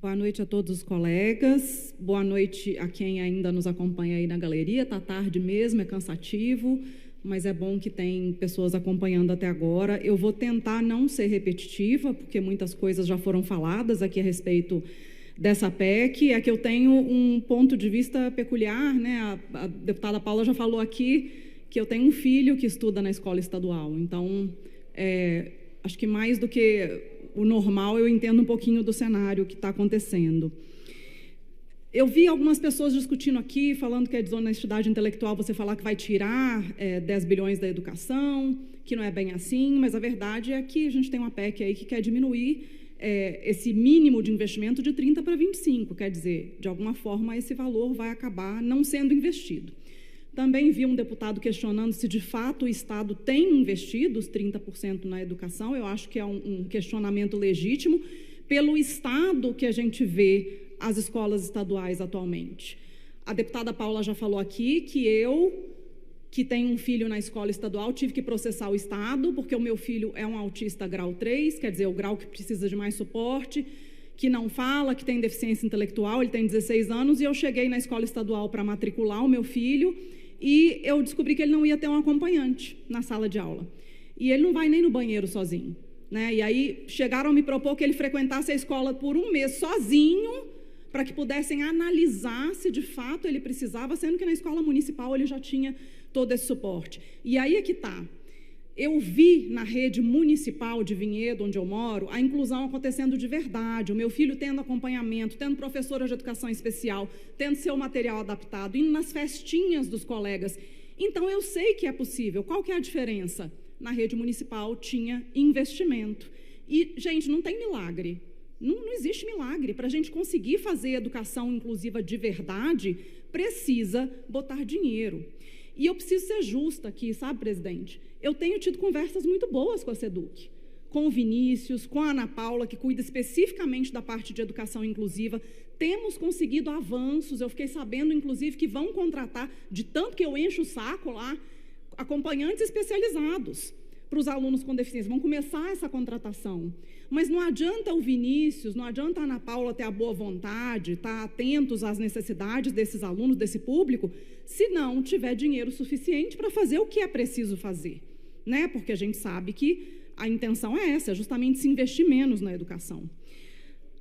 Boa noite a todos os colegas, boa noite a quem ainda nos acompanha aí na galeria. Está tarde mesmo, é cansativo, mas é bom que tem pessoas acompanhando até agora. Eu vou tentar não ser repetitiva, porque muitas coisas já foram faladas aqui a respeito dessa PEC. É que eu tenho um ponto de vista peculiar, né? A deputada Paula já falou aqui que eu tenho um filho que estuda na escola estadual, então acho que mais do que o normal, eu entendo um pouquinho do cenário que está acontecendo. Eu vi algumas pessoas discutindo aqui, falando que é desonestidade intelectual você falar que vai tirar 10 bilhões da educação, que não é bem assim, mas a verdade é que a gente tem uma PEC aí que quer diminuir esse mínimo de investimento de 30 para 25, quer dizer, de alguma forma esse valor vai acabar não sendo investido. Também vi um deputado questionando se, de fato, o Estado tem investido os 30% na educação. Eu acho que é um questionamento legítimo pelo estado que a gente vê as escolas estaduais atualmente. A deputada Paula já falou aqui que eu, que tenho um filho na escola estadual, tive que processar o Estado, porque o meu filho é um autista grau 3, quer dizer, o grau que precisa de mais suporte, que não fala, que tem deficiência intelectual, ele tem 16 anos, e eu cheguei na escola estadual para matricular o meu filho, e eu descobri que ele não ia ter um acompanhante na sala de aula. E ele não vai nem no banheiro sozinho, né? E aí chegaram a me propor que ele frequentasse a escola por um mês sozinho, para que pudessem analisar se de fato ele precisava, sendo que na escola municipal ele já tinha todo esse suporte. E aí é que está. Eu vi na rede municipal de Vinhedo, onde eu moro, a inclusão acontecendo de verdade, o meu filho tendo acompanhamento, tendo professora de educação especial, tendo seu material adaptado, indo nas festinhas dos colegas. Então, eu sei que é possível. Qual que é a diferença? Na rede municipal tinha investimento. E, gente, não tem milagre. Não existe milagre. Para a gente conseguir fazer educação inclusiva de verdade, precisa botar dinheiro. E eu preciso ser justa aqui, sabe, presidente? Eu tenho tido conversas muito boas com a SEDUC, com o Vinícius, com a Ana Paula, que cuida especificamente da parte de educação inclusiva. Temos conseguido avanços, eu fiquei sabendo, inclusive, que vão contratar, de tanto que eu encho o saco lá, acompanhantes especializados para os alunos com deficiência. Vão começar essa contratação. Mas não adianta o Vinícius, não adianta a Ana Paula ter a boa vontade, estar atentos às necessidades desses alunos, desse público, se não tiver dinheiro suficiente para fazer o que é preciso fazer, né? Porque a gente sabe que a intenção é essa, é justamente se investir menos na educação.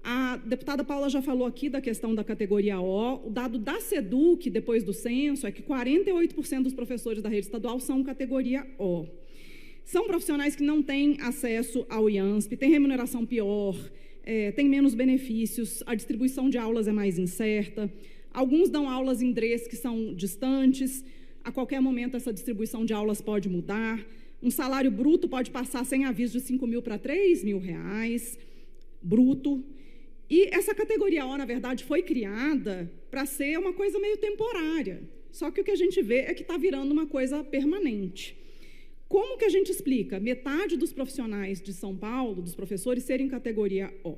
A deputada Paula já falou aqui da questão da categoria O. O dado da SEDUC, depois do censo, é que 48% dos professores da rede estadual são categoria O. São profissionais que não têm acesso ao IANSP, têm remuneração pior, têm menos benefícios, a distribuição de aulas é mais incerta, alguns dão aulas em DREs que são distantes, a qualquer momento essa distribuição de aulas pode mudar, um salário bruto pode passar sem aviso de 5 mil para 3 mil reais, bruto. E essa categoria O, na verdade, foi criada para ser uma coisa meio temporária, só que o que a gente vê é que está virando uma coisa permanente. Como que a gente explica metade dos profissionais de São Paulo, dos professores, serem categoria O?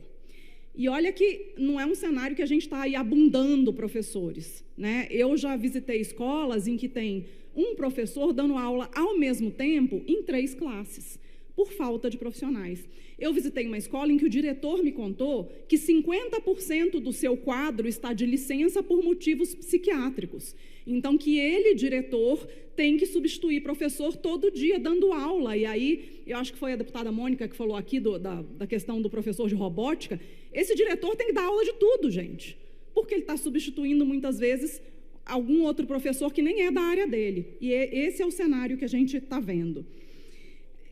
E olha que não é um cenário que a gente está aí abundando professores, né? Eu já visitei escolas em que tem um professor dando aula ao mesmo tempo em 3 classes, por falta de profissionais. Eu visitei uma escola em que o diretor me contou que 50% do seu quadro está de licença por motivos psiquiátricos. Então, que ele, diretor, tem que substituir professor todo dia dando aula. E aí, eu acho que foi a deputada Mônica que falou aqui da questão do professor de robótica. Esse diretor tem que dar aula de tudo, gente, porque ele está substituindo, muitas vezes, algum outro professor que nem é da área dele. E esse é o cenário que a gente está vendo.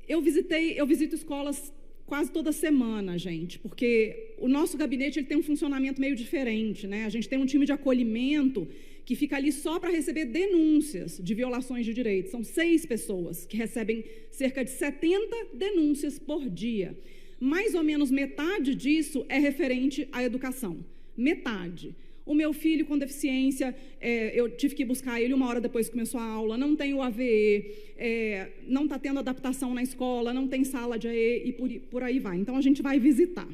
Eu visito escolas quase toda semana, gente, porque o nosso gabinete ele tem um funcionamento meio diferente, né? A gente tem um time de acolhimento que fica ali só para receber denúncias de violações de direitos. São 6 pessoas que recebem cerca de 70 denúncias por dia. Mais ou menos metade disso é referente à educação. Metade. O meu filho com deficiência, eu tive que buscar ele 1 hora depois que começou a aula, não tem o AVE, não está tendo adaptação na escola, não tem sala de AE e por aí vai. Então, a gente vai visitar.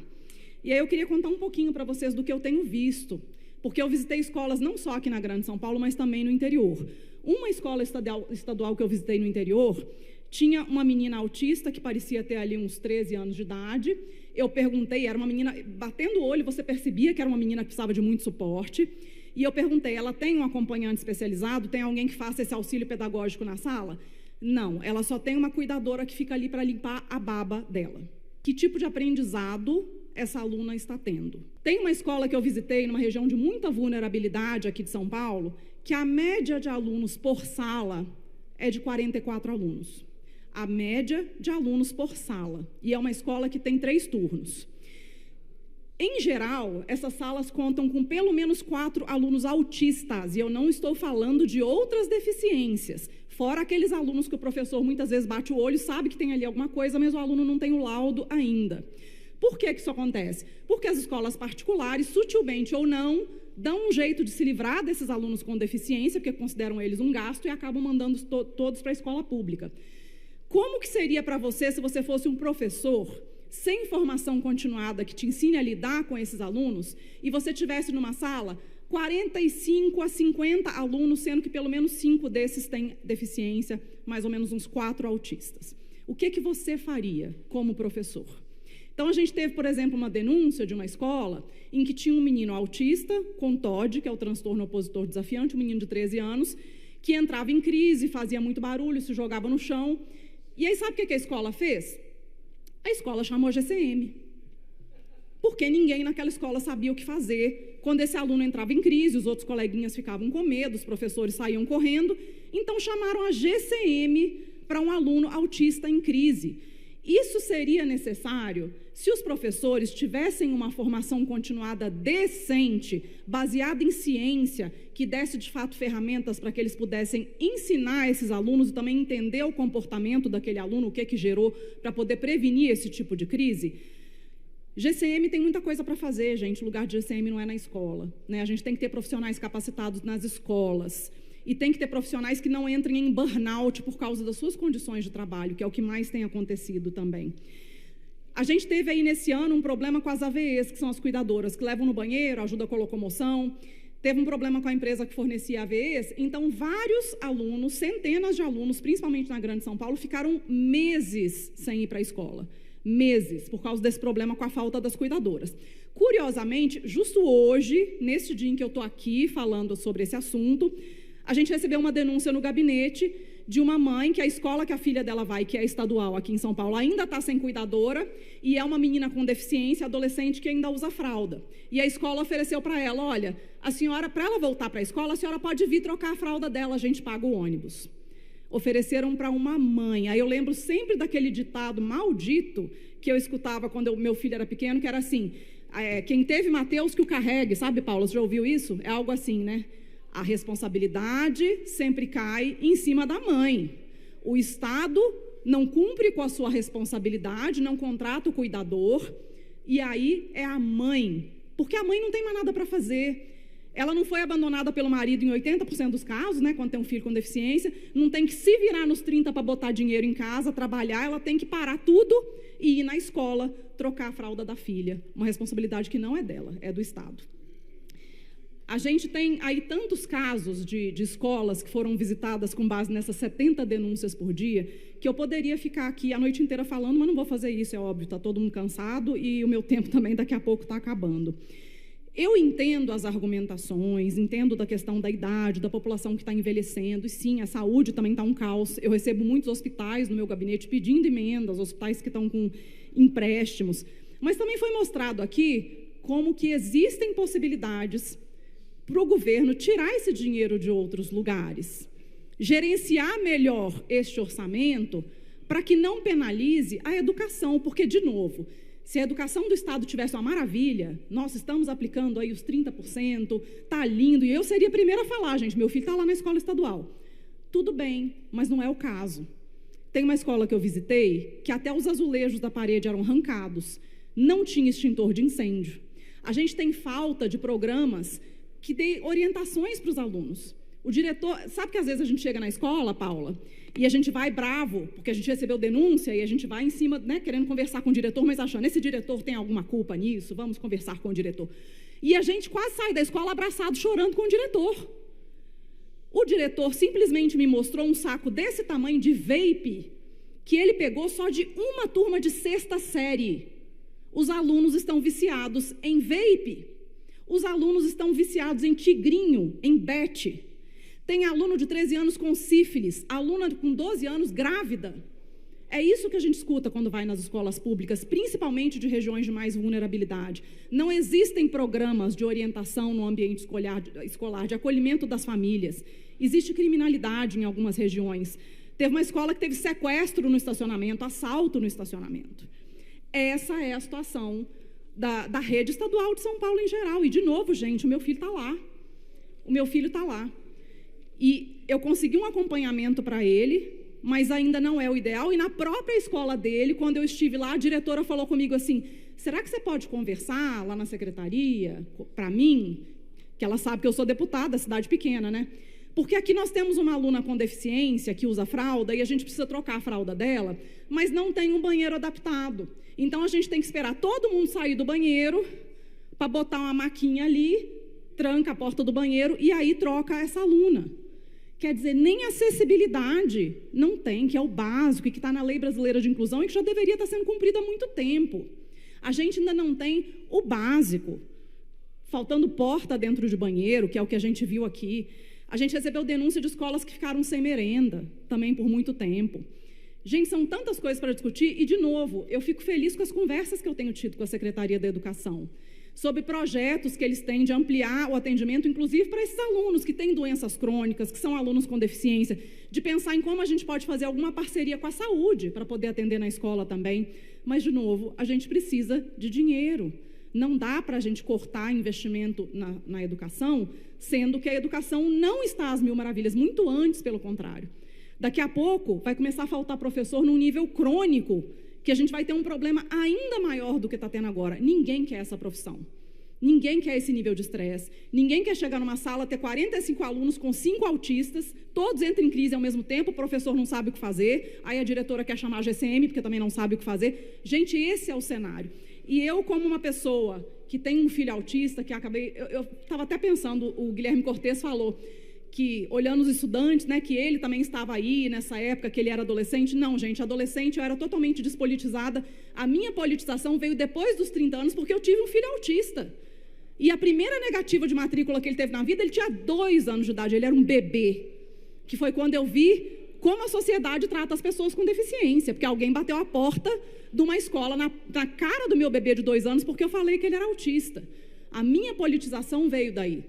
E aí eu queria contar um pouquinho para vocês do que eu tenho visto, porque eu visitei escolas não só aqui na Grande São Paulo, mas também no interior. Uma escola estadual que eu visitei no interior tinha uma menina autista que parecia ter ali uns 13 anos de idade eu perguntei, era uma menina, batendo o olho, você percebia que era uma menina que precisava de muito suporte, e eu perguntei, ela tem um acompanhante especializado, tem alguém que faça esse auxílio pedagógico na sala? Não, ela só tem uma cuidadora que fica ali para limpar a baba dela. Que tipo de aprendizado essa aluna está tendo? Tem uma escola que eu visitei, numa região de muita vulnerabilidade aqui de São Paulo, que a média de alunos por sala é de 44 alunos. A média de alunos por sala. E é uma escola que tem 3 turnos. Em geral, essas salas contam com pelo menos 4 alunos autistas, e eu não estou falando de outras deficiências, fora aqueles alunos que o professor muitas vezes bate o olho, sabe que tem ali alguma coisa, mas o aluno não tem o laudo ainda. Por que isso acontece? Porque as escolas particulares, sutilmente ou não, dão um jeito de se livrar desses alunos com deficiência, porque consideram eles um gasto e acabam mandando todos para a escola pública. Como que seria para você se você fosse um professor sem formação continuada que te ensine a lidar com esses alunos e você tivesse numa sala 45 a 50 alunos, sendo que pelo menos 5 desses têm deficiência, mais ou menos uns 4 autistas? O que você faria como professor? Então, a gente teve, por exemplo, uma denúncia de uma escola em que tinha um menino autista com TOD, que é o transtorno opositor desafiante, um menino de 13 anos, que entrava em crise, fazia muito barulho, se jogava no chão. E aí, sabe o que a escola fez? A escola chamou a GCM. Porque ninguém naquela escola sabia o que fazer. Quando esse aluno entrava em crise, os outros coleguinhas ficavam com medo, os professores saíam correndo. Então, chamaram a GCM para um aluno autista em crise. Isso seria necessário se os professores tivessem uma formação continuada decente, baseada em ciência, que desse de fato ferramentas para que eles pudessem ensinar esses alunos e também entender o comportamento daquele aluno, o que gerou, para poder prevenir esse tipo de crise. GCM tem muita coisa para fazer, gente. O lugar de GCM não é na escola, né? A gente tem que ter profissionais capacitados nas escolas. E tem que ter profissionais que não entrem em burnout por causa das suas condições de trabalho, que é o que mais tem acontecido também. A gente teve aí nesse ano um problema com as AVEs, que são as cuidadoras, que levam no banheiro, ajudam com a locomoção. Teve um problema com a empresa que fornecia AVEs, então vários alunos, centenas de alunos, principalmente na Grande São Paulo, ficaram meses sem ir para a escola. Meses, por causa desse problema com a falta das cuidadoras. Curiosamente, justo hoje, nesse dia em que eu estou aqui falando sobre esse assunto, a gente recebeu uma denúncia no gabinete de uma mãe que a escola que a filha dela vai, que é estadual aqui em São Paulo, ainda está sem cuidadora, e é uma menina com deficiência, adolescente, que ainda usa fralda. E a escola ofereceu para ela, olha, a senhora, para ela voltar para a escola, a senhora pode vir trocar a fralda dela, a gente paga o ônibus. Ofereceram para uma mãe. Aí eu lembro sempre daquele ditado maldito que eu escutava quando meu filho era pequeno, que era assim, quem teve Mateus que o carregue, sabe, Paula, você já ouviu isso? É algo assim, né? A responsabilidade sempre cai em cima da mãe. O Estado não cumpre com a sua responsabilidade, não contrata o cuidador, e aí é a mãe, porque a mãe não tem mais nada para fazer. Ela não foi abandonada pelo marido em 80% dos casos, né, quando tem um filho com deficiência, não tem que se virar nos 30 para botar dinheiro em casa, trabalhar, ela tem que parar tudo e ir na escola trocar a fralda da filha. Uma responsabilidade que não é dela, é do Estado. A gente tem aí tantos casos de escolas que foram visitadas com base nessas 70 denúncias por dia, que eu poderia ficar aqui a noite inteira falando, mas não vou fazer isso, é óbvio, está todo mundo cansado e o meu tempo também daqui a pouco está acabando. Eu entendo as argumentações, entendo da questão da idade, da população que está envelhecendo, e sim, a saúde também está um caos. Eu recebo muitos hospitais no meu gabinete pedindo emendas, hospitais que estão com empréstimos, mas também foi mostrado aqui como que existem possibilidades para o governo tirar esse dinheiro de outros lugares, gerenciar melhor este orçamento para que não penalize a educação, porque, de novo, se a educação do Estado tivesse uma maravilha, nós estamos aplicando aí os 30%, está lindo, e eu seria a primeira a falar, gente, meu filho está lá na escola estadual. Tudo bem, mas não é o caso. Tem uma escola que eu visitei que até os azulejos da parede eram arrancados, não tinha extintor de incêndio. A gente tem falta de programas que dê orientações para os alunos. O diretor, sabe que às vezes a gente chega na escola, Paula, e a gente vai bravo, porque a gente recebeu denúncia, e a gente vai em cima, né, querendo conversar com o diretor, mas achando, esse diretor tem alguma culpa nisso, vamos conversar com o diretor. E a gente quase sai da escola abraçado, chorando com o diretor. O diretor simplesmente me mostrou um saco desse tamanho de vape, que ele pegou só de uma turma de 6ª série. Os alunos estão viciados em vape. Os alunos estão viciados em tigrinho, em bete. Tem aluno de 13 anos com sífilis, aluna com 12 anos grávida. É isso que a gente escuta quando vai nas escolas públicas, principalmente de regiões de mais vulnerabilidade. Não existem programas de orientação no ambiente escolar, de acolhimento das famílias. Existe criminalidade em algumas regiões. Teve uma escola que teve sequestro no estacionamento, assalto no estacionamento. Essa é a situação da rede estadual de São Paulo em geral. E, de novo, gente, o meu filho está lá. O meu filho está lá. E eu consegui um acompanhamento para ele, mas ainda não é o ideal. E na própria escola dele, quando eu estive lá, a diretora falou comigo assim, será que você pode conversar lá na secretaria para mim? Que ela sabe que eu sou deputada, cidade pequena, né? Porque aqui nós temos uma aluna com deficiência que usa fralda e a gente precisa trocar a fralda dela, mas não tem um banheiro adaptado. Então, a gente tem que esperar todo mundo sair do banheiro para botar uma maquinha ali, tranca a porta do banheiro e aí troca essa aluna. Quer dizer, nem acessibilidade não tem, que é o básico e que está na Lei Brasileira de Inclusão e que já deveria estar sendo cumprida há muito tempo. A gente ainda não tem o básico. Faltando porta dentro de banheiro, que é o que a gente viu aqui. A gente recebeu denúncia de escolas que ficaram sem merenda, também por muito tempo. Gente, são tantas coisas para discutir e, de novo, eu fico feliz com as conversas que eu tenho tido com a Secretaria da Educação, sobre projetos que eles têm de ampliar o atendimento, inclusive para esses alunos que têm doenças crônicas, que são alunos com deficiência, de pensar em como a gente pode fazer alguma parceria com a saúde para poder atender na escola também. Mas, de novo, a gente precisa de dinheiro. Não dá para a gente cortar investimento na educação, sendo que a educação não está às mil maravilhas, muito antes, pelo contrário. Daqui a pouco vai começar a faltar professor num nível crônico, que a gente vai ter um problema ainda maior do que está tendo agora. Ninguém quer essa profissão. Ninguém quer esse nível de estresse. Ninguém quer chegar numa sala, ter 45 alunos com 5 autistas, todos entram em crise ao mesmo tempo, o professor não sabe o que fazer, aí a diretora quer chamar a GCM, porque também não sabe o que fazer. Gente, esse é o cenário. E eu, como uma pessoa que tem um filho autista, que eu estava até pensando, o Guilherme Cortes falou, que, olhando os estudantes, né, que ele também estava aí nessa época, que ele era adolescente. Não, gente, adolescente eu era totalmente despolitizada. A minha politização veio depois dos 30 anos, porque eu tive um filho autista. E a primeira negativa de matrícula que ele teve na vida, ele tinha 2 anos de idade, ele era um bebê. Que foi quando eu vi como a sociedade trata as pessoas com deficiência, porque alguém bateu a porta de uma escola na cara do meu bebê de 2 anos, porque eu falei que ele era autista. A minha politização veio daí.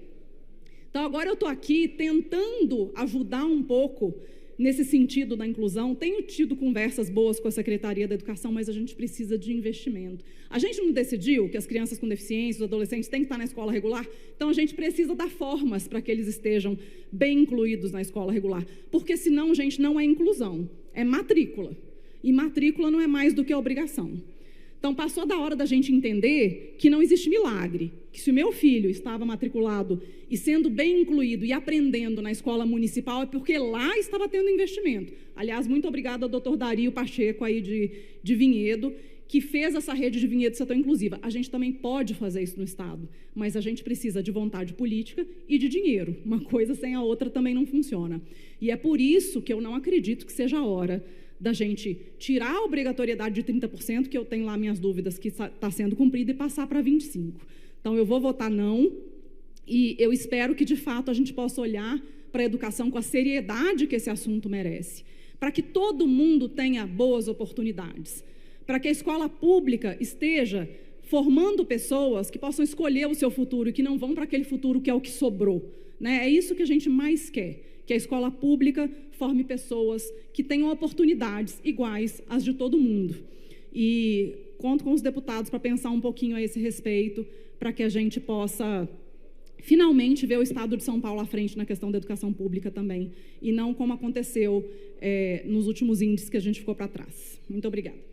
Então, agora eu estou aqui tentando ajudar um pouco nesse sentido da inclusão. Tenho tido conversas boas com a Secretaria da Educação, mas a gente precisa de investimento. A gente não decidiu que as crianças com deficiência, os adolescentes, têm que estar na escola regular? Então, a gente precisa dar formas para que eles estejam bem incluídos na escola regular. Porque, senão, gente, não é inclusão, é matrícula. E matrícula não é mais do que obrigação. Então, passou da hora da gente entender que não existe milagre, que se o meu filho estava matriculado e sendo bem incluído e aprendendo na escola municipal é porque lá estava tendo investimento. Aliás, muito obrigada ao doutor Dario Pacheco aí de Vinhedo, que fez essa rede de Vinhedo Setor Inclusiva. A gente também pode fazer isso no Estado, mas a gente precisa de vontade política e de dinheiro. Uma coisa sem a outra também não funciona. E é por isso que eu não acredito que seja a hora da gente tirar a obrigatoriedade de 30%, que eu tenho lá minhas dúvidas que está sendo cumprida, e passar para 25%. Então, eu vou votar não, e eu espero que, de fato, a gente possa olhar para a educação com a seriedade que esse assunto merece, para que todo mundo tenha boas oportunidades, para que a escola pública esteja formando pessoas que possam escolher o seu futuro e que não vão para aquele futuro que é o que sobrou, né? É isso que a gente mais quer, que a escola pública forme pessoas que tenham oportunidades iguais às de todo mundo. E conto com os deputados para pensar um pouquinho a esse respeito, para que a gente possa finalmente ver o Estado de São Paulo à frente na questão da educação pública também, e não como aconteceu nos últimos índices que a gente ficou para trás. Muito obrigada.